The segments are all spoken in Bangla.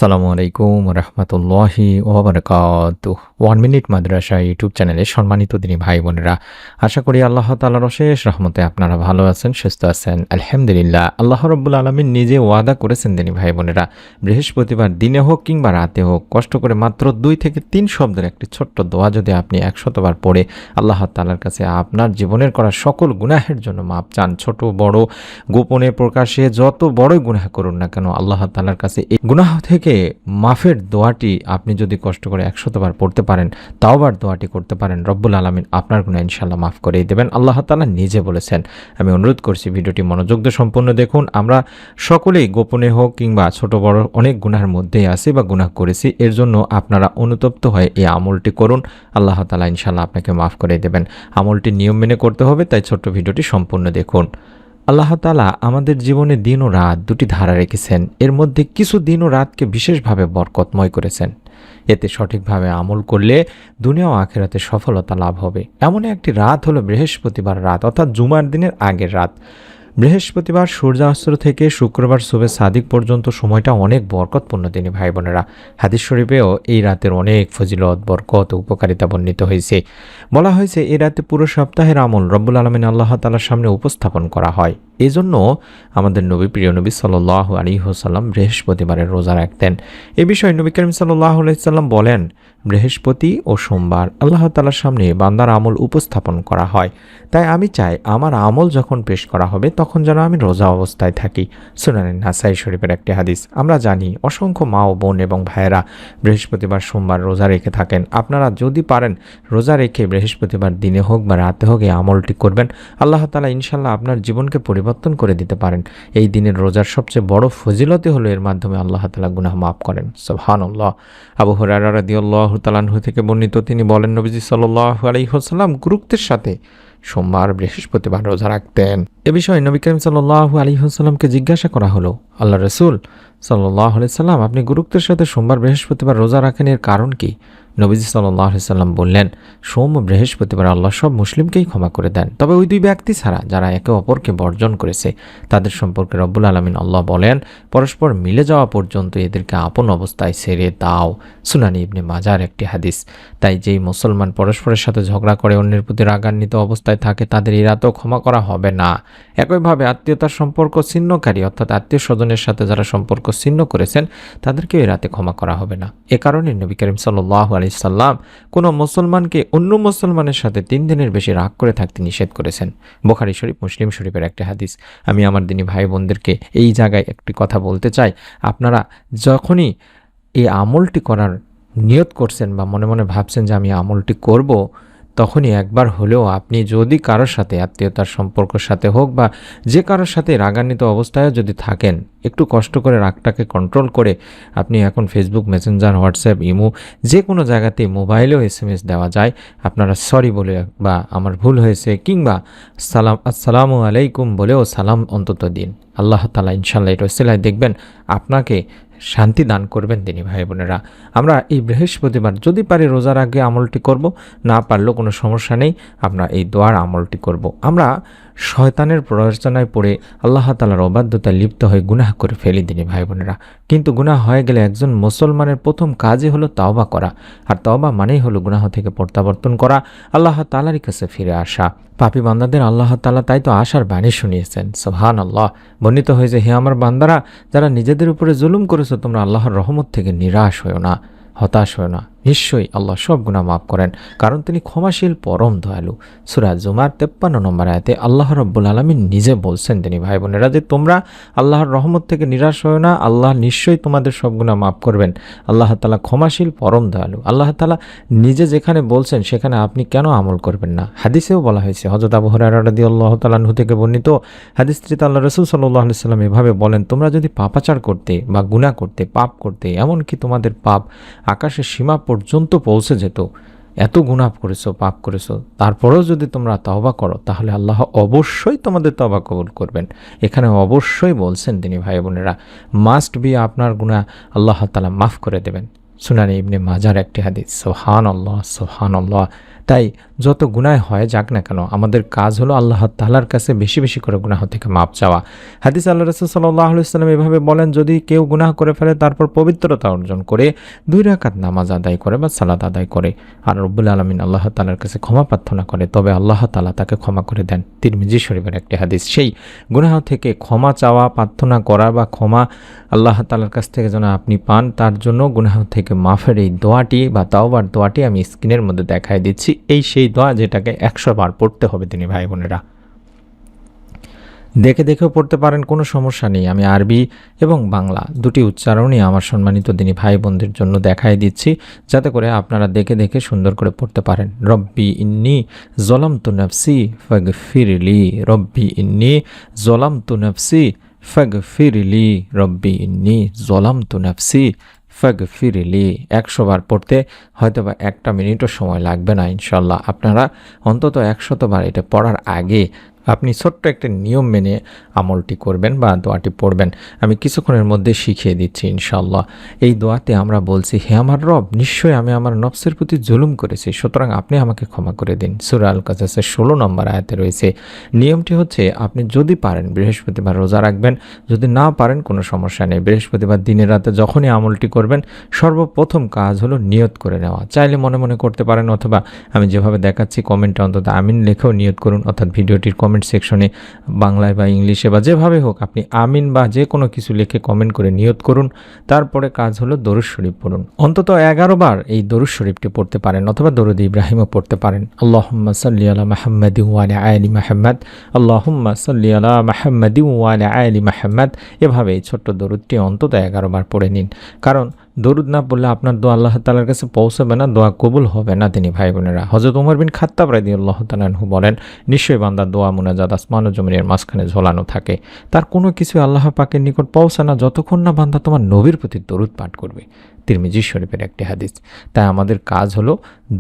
আসসালামু আলাইকুম রহমতুল্লাহি ওবরাকাতুহ। 1 মিনিট মাদ্রাসা ইউটিউব চ্যানেলে সম্মানিত দিনী ভাই বোনেরা, আশা করি আল্লাহ তাআলার অশেষ রহমতে আপনারা ভালো আছেন, সুস্থ আছেন। আলহামদুলিল্লাহ। আল্লাহ রাব্বুল আলামিন নিজে ওয়াদা করেছেন দিনী ভাই বোনেরা, বৃহস্পতিবার দিনে হোক কিংবা রাতে হোক, কষ্ট করে মাত্র 2 থেকে 3 শব্দের একটি ছোট্ট দোয়া যদি আপনি 100 বার পড়ে আল্লাহ তাআলার কাছে আপনার জীবনের করা সকল গুনাহের জন্য মাপ চান, ছোট বড় গোপনে প্রকাশে যত বড়ই গুনাহ করুন না কেন, আল্লাহ তাআলার কাছে এই গুনাহ থেকে মাফের দোয়াটি আপনি যদি কষ্ট করে 100 বার পড়তে পারেন, তাওবার দোয়াটি করতে পারেন, রব্বুল আলামিন আপনার গুনাহ ইনশাআল্লাহ মাফ করেই দেবেন। আল্লাহ তাআলা নিজে বলেছেন। আমি অনুরোধ করছি ভিডিওটি মনোযোগ দিয়ে সম্পূর্ণ দেখুন। আমরা সকলেই গোপনে হোক কিংবা ছোট বড় অনেক গুনাহের মধ্যেই আছি বা গুনাহ করেছি, এর জন্য আপনারা অনুতপ্ত হয়ে এই আমলটি করুন, আল্লাহ তাআলা ইনশাআল্লাহ আপনাকে মাফ করে দেবেন। আমলটি নিয়ম মেনে করতে হবে, তাই ছোট্ট ভিডিওটি সম্পূর্ণ দেখুন। আল্লাহ তাআলা আমাদের জীবনে দিন ও রাত দুটি ধারা রেখেছেন, এর মধ্যে কিছু দিন ও রাতকে বিশেষভাবে বরকতময় করেছেন। এতে সঠিকভাবে আমল করলে দুনিয়া ও আখিরাতে সফলতা লাভ হবে। এমন একটি রাত হলো বৃহস্পতিবার রাত, অর্থাৎ জুমার দিনের আগের রাত। বৃহস্পতিবার সূর্যাস্ত থেকে শুক্রবার সুবে সাদিক পর্যন্ত সময়টা অনেক বরকতপূর্ণ দিনী ভাই বোনেরা। হাদিস শরীফেও এই রাতের অনেক ফজিলত, বরকত ও উপকারিতা বর্ণিত হয়েছে। বলা হয়েছে এই রাতে পুরো সপ্তাহের আমল রব্বুল আলামিন আল্লাহ তাআলার সামনে উপস্থাপন করা হয়। এই জন্য আমাদের নবী, প্রিয় নবী সাল্লাল্লাহু আলাইহি ওয়াসাল্লাম বৃহস্পতিবারের রোজা রাখতেন। এ বিষয়ে নবী করিম সাল্লাল্লাহু আলাইহি ওয়াসাল্লাম বলেন, বৃহস্পতি ও সোমবার আল্লাহ তাআলার সামনে বান্দার আমল উপস্থাপন করা হয়। তাই আমি চাই আমার আমল যখন পেশ করা হবে তখন যেন আমি রোজা অবস্থায় থাকি। সুনানে নাসাই শরীফের একটি হাদিস। আমরা জানি অসংখ্য মা ও বোন এবং ভাইয়েরা বৃহস্পতিবার সোমবার রোজা রেখে থাকেন। আপনারা যদি পারেন রোজা রেখে বৃহস্পতিবার দিনে হোক বা রাতে হোক এই আমলটি করবেন, আল্লাহ তাআলা ইনশাআল্লাহ আপনার জীবনকে পরিবর্তন করে দিতে পারেন। এই দিনের রোজার সবচেয়ে বড় ফজিলতই হলো এর মাধ্যমে আল্লাহ তাআলা গুনাহ মাফ করেন। সুবহানাল্লাহ। আবু হুরায়রা রাদিয়াল্লাহু তাআলা আনহু থেকে বর্ণিত, তিনি বলেন, নবীজি সাল্লাল্লাহু আলাইহি ওয়াসাল্লাম গুরুত্বের সাথে সোমবার বৃহস্পতিবার রোজা রাখতেন। এ বিষয়ে নবী করিম সাল্লাল্লাহু আলাইহি ওয়াসাল্লামকে জিজ্ঞাসা করা হলো, আল্লাহ রাসূল সাল্লাল্লাহু আলাইহি সাল্লাম, আপনি গুরুত্বের সাথে সোমবার বৃহস্পতিবার রোজা রাখেন, এর কারণ কি? নবীজি সাল্লাল্লাহু আলাইহি সাল্লাম বললেন, সোম ও বৃহস্পতিবার আল্লাহ সব মুসলিমকেই ক্ষমা করে দেন, তবে ওই দুই ব্যক্তি ছাড়া যারা একে অপরকে বর্জন করেছে তাদের সম্পর্কে রব্বুল আলামিন আল্লাহ বলেন, পরস্পর মিলে যাওয়া পর্যন্ত এদেরকে আপন অবস্থায় ছেড়ে দাও। সুনানি ইবনে মাজার একটি হাদিস। তাই যেই মুসলমান পরস্পরের সাথে ঝগড়া করে অন্যের প্রতি রাগান্বিত অবস্থায় থাকে তাদের এই রাতেও ক্ষমা করা হবে না। একইভাবে আত্মীয়তার সম্পর্ক ছিন্নকারী, অর্থাৎ আত্মীয় স্বজনের সাথে যারা সম্পর্ক ছিন্ন করেছেন তাদেরকেও এই রাতে ক্ষমা করা হবে না। এ কারণে নবী করিম সাল্লাল্লাহু আলাইহি সাল্লাম কোনো মুসলমানকে অন্য মুসলমানের সাথে 3 দিনের বেশি রাগ করে থাকতে নিষেধ করেছেন। বুখারী শরীফ, মুসলিম শরীফের একটি হাদিস। আমি আমার দিনী ভাই বোনদেরকে এই জায়গায় একটি কথা বলতে চাই, আপনারা যখনই এই আমলটি করার নিয়ত করছেন বা মনে মনে ভাবছেন যে আমি আমলটি করব, তখনই একবার হলেও আপনি যদি কারোর সাথে আত্মীয়তার সম্পর্কের সাথে হোক বা যে কারোর সাথে রাগান্বিত অবস্থায় যদি থাকেন, একটু কষ্ট করে রাগটাকে কন্ট্রোল করে আপনি এখন ফেসবুক, মেসেঞ্জার, হোয়াটসঅ্যাপ, ইমো যে কোনো জায়গাতেই মোবাইলেও SMS দেওয়া যায়, আপনারা সরি বলে বা আমার ভুল হয়েছে কিংবা আসসালামু আলাইকুম বলেও সালাম অন্তত দিন। আল্লাহ তাআলা ইনশাআল্লাহ এটা ওসিলায় দেখবেন আপনাকে শান্তি দান করবেন দিনী ভাই বোনেরা। আমরা এই বৃহস্পতিবার যদি পারি রোজার আগে আমলটি করব, না পারলেও কোনো সমস্যা নেই, আমরা এই দোয়ার আমলটি করব। আমরা শয়তানের প্ররোচনায় পড়ে আল্লাহ তাআলার অবাধ্যতায় লিপ্ত হয়ে গুনাহ করে ফেলি দিনী ভাই বোনেরা। কিন্তু গুনাহ হয়ে গেলে একজন মুসলমানের প্রথম কাজই হলো তওবা করা, আর তওবা মানেই হলো গুনাহ থেকে প্রত্যাবর্তন করা, আল্লাহ তাআলার কাছে ফিরে আসা। পাপী বান্দাদের আল্লাহ তাআলা তাই তো আশার বাণী শুনিয়েছেন। সুবহানাল্লাহ। বর্ণিত হয়েছে, হে আমার বান্দারা, যারা নিজেদের উপরে জুলুম করেছো, তোমরা আল্লাহর রহমত থেকে নিরাশ হও না, হতাশ হও না। নিশ্চয়ই আল্লাহ সব গুনাহ মাফ করেন, কারণ তিনি ক্ষমাশীল, পরম দয়ালু। সূরা জুমার 53 নম্বর আয়াতে আল্লাহ রাব্বুল আলামিন নিজে বলছেন দিনী ভাই বোনেরা যে তোমরা আল্লাহর রহমত থেকে নিরাশ হও না, আল্লাহ নিশ্চয়ই তোমাদের সব গুনাহ মাফ করবেন। আল্লাহ তাআলা ক্ষমাশীল, পরম দয়ালু। আল্লাহ তাআলা নিজে যেখানে বলছেন সেখানে আপনি কেন আমল করবেন না? হাদিসেও বলা হয়েছে, হযরত আবু হুরায়রা রাদিয়াল্লাহু তাআলা আনহু থেকে বর্ণিত হাদিসটিতে আল্লাহ রাসূল সাল্লাল্লাহু আলাইহি সাল্লাম এভাবে বলেন, তোমরা যদি পাপাচার করতে বা গুনাহ করতে, পাপ করতে, এমনকি তোমাদের পাপ আকাশের সীমা পর্যন্ত পৌঁছে যেত, এত গুনাহ করেছো, পাপ করেছো, তারপরেও যদি তোমরা তওবা করো তাহলে আল্লাহ অবশ্যই তোমাদের তওবা কবুল করবেন। এখানে অবশ্যই বলছেন তিনি ভাই বোনেরা, মাস্ট বি আপনার গুনাহ আল্লাহ তাআলা মাফ করে দেবেন। সুনানে ইবনে মাজার একটি হাদিস। সুবহানাল্লাহ, সুবহানাল্লাহ। তাই যত গুনাহ হয় যাক না কেন আমাদের কাজ হলো আল্লাহ তাআলার কাছে বেশি বেশি করে গুনাহ থেকে মাপ চাওয়া। হাদিস আল্লাহ রাসূল সাল্লাল্লাহু আলাইহি ওয়াসাল্লাম এভাবে বলেন, যদি কেউ গুনাহ করে ফেলে তারপর পবিত্রতা অর্জন করে 2 রাকাত নামাজ আদায় করে বা সালাত আদায় করে আর রব্বুল আলামিন আল্লাহ তাআলার কাছে ক্ষমা প্রার্থনা করে, তবে আল্লাহ তাআলা তাকে ক্ষমা করে দেন। তিরমিজি শরীফের একটি হাদিস। সেই গুনাহ থেকে ক্ষমা চাওয়া, প্রার্থনা করা বা ক্ষমা আল্লাহ তাআলার কাছ থেকে যেন আপনি পান, তার জন্য গুনাহ থেকে মাফের এই দোয়াটি বা তাওবার দোয়াটি আমি স্ক্রিনের মধ্যে দেখাই দিচ্ছি। এই সেই দোয়া যেটাকে 100 বার পড়তে হবে তিনি ভাই বোনেরা। দেখে দেখেও পড়তে পারেন, কোনো সমস্যা নেই। আমি আরবি এবং বাংলা দুটি উচ্চারণই আমার সম্মানিত দিনী ভাই বোনদের জন্য দেখাই দিচ্ছি, যাতে করে আপনারা দেখে দেখে সুন্দর করে পড়তে পারেন। রব্বি ইন্নি জলামতু নাফসি ফাগফিরলি, রব্বি ইন্নি জলামতু নাফসি ফাগফিরলি, রব্বি ইন্নি জলামতু নাফসি ফাগফিরলি। 100 বার পড়তে হয়তো বা 1 মিনিটও সময় লাগবে না ইনশাল্লাহ। আপনারা অন্তত 100 বার এটা পড়ার আগে আপনি ছোট্ট একটা নিয়ম মেনে আমলটি করবেন বা দোয়াটি পড়বেন। আমি কিছুক্ষণের মধ্যে শিখিয়ে দিচ্ছি ইনশাআল্লাহ। এই দোয়াতে আমরা বলছি, হে আমার রব, নিশ্চয়ই আমি আমার নফসের প্রতি জুলুম করেছি, সুতরাং আপনি আমাকে ক্ষমা করে দিন। সূরা আল কাসাসের 16 নম্বর আয়াতে রয়েছে। নিয়মটি হচ্ছে, আপনি যদি পারেন বৃহস্পতিবার রোজা রাখবেন, যদি না পারেন কোনো সমস্যা নেই। বৃহস্পতিবার দিনের রাতে যখনই আমলটি করবেন, সর্বপ্রথম কাজ হলো নিয়ত করে নেওয়া। চাইলে মনে মনে করতে পারেন, অথবা আমি যেভাবে দেখাচ্ছি কমেন্টে অন্তত আমিন লিখেও নিয়ত করুন, অর্থাৎ ভিডিওটির কমেন্ট সেকশনে বাংলায় বা ইংলিশে বা যেভাবে হোক আপনি আমিন বা যে কোনো কিছু লিখে কমেন্ট করে নিয়ত করুন। তারপরে কাজ হলো দরুদ শরীফ পড়ুন। অন্তত 11 বার এই দরুদ শরীফটি পড়তে পারেন, অথবা দরুদ ইব্রাহিমও পড়তে পারেন। আল্লাহুম্মা সাল্লি আলা মুহাম্মাদিন ওয়া আলা আলি মুহাম্মাদ, আল্লাহুম্মা সাল্লি আলা মুহাম্মাদিন ওয়া আলা আলি মুহাম্মাদ। এভাবে এই ছোট্ট দরুদটি অন্তত 11 বার পড়ে নিন, কারণ দরুদ না পড়লে আপনার দোয়া আল্লাহ তাআলার কাছে পৌঁছাবে না, দোয়া কবুল হবে না তিনি ভাই বোনেরা। হযরত ওমর বিন খাত্তাব রাদিয়াল্লাহু তাআলা আনহু বলেন, নিশ্চয়ই বান্দার দোয়া মুনাজাত আসমান ও জমিনের মাঝখানে ঝোলানো থাকে, তার কোনো কিছু আল্লাহ পাকের নিকট পৌঁছায় না যতক্ষণ না বান্দা তোমার নবীর প্রতি দরুদ পাঠ করবে। তিরমিজি শরীফের একটি হাদিস। তাই আমাদের কাজ হলো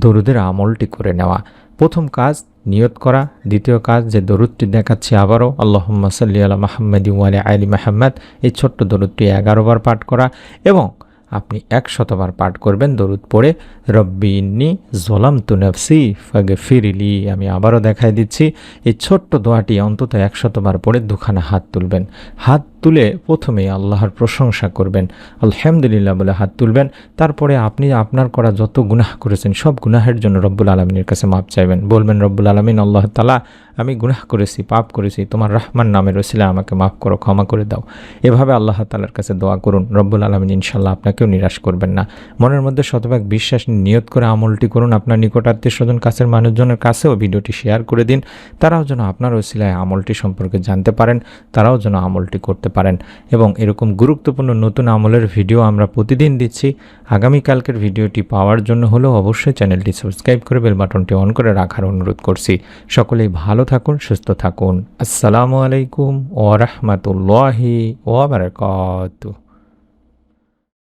দরুদের আমলটি করে নেওয়া। প্রথম কাজ নিয়ত করা, দ্বিতীয় কাজ যে দরুদটি দেখাচ্ছি আবারও, আল্লাহুম্মা সাল্লি আলা মুহাম্মাদিন ওয়া আলা আলি মুহাম্মাদ, এই ছোট্ট দরুদটি 11 বার পাঠ করা, এবং আপনি 100 বার পাঠ করবেন দরুদ পড়ে, রব্বি ইন্নি জলামতু নাফসি ফাগফিরলি। আমি আবারও দেখাই দিচ্ছি, এই ছোট্ট দোয়াটি অন্তত 100 বার পড়ে দুখানা হাত তুলবেন। হাত তুলে প্রথমেই আল্লাহর প্রশংসা করবেন, আলহামদুলিল্লাহ বলে হাত তুলবেন। তারপরে আপনি আপনার করা যত গুনাহ করেছেন সব গুনাহের জন্য রব্বুল আলামিনের কাছে মাপ চাইবেন। বলবেন, রব্বুল আলামিন, আল্লাহ তাআলা, আমি গুনাহ করেছি, পাপ করেছি, তোমার রহমান নামের ওসিলায় আমাকে মাফ করো, ক্ষমা করে দাও। এভাবে আল্লাহ তাআলার কাছে দোয়া করুন। রব্বুল আলামিন ইনশাআল্লাহ আপনাকেও নিরাশ করবেন না। মনের মধ্যে শতভাগ বিশ্বাস নিয়ত করে আমলটি করুন। আপনার নিকট আত্মীয় স্বজন, কাছের মানুষজনের কাছেও ভিডিওটি শেয়ার করে দিন, তারাও যেন আপনার ওসিলায় আমলটি সম্পর্কে জানতে পারেন, তারাও যেন আমলটি করতে পারেন। এবং এরকম গুরুত্বপূর্ণ নতুন আমলের ভিডিও আমরা প্রতিদিন দিচ্ছি। আগামীকালকের ভিডিওটি পাওয়ার জন্য হলেও অবশ্যই চ্যানেলটি সাবস্ক্রাইব করে বেল বাটনটি অন করে রাখার অনুরোধ করছি। সকলেই ভালো থাকুন, সুস্থ থাকুন। আসসালামু আলাইকুম ওয়া রাহমাতুল্লাহি ওয়া বারাকাতুহু।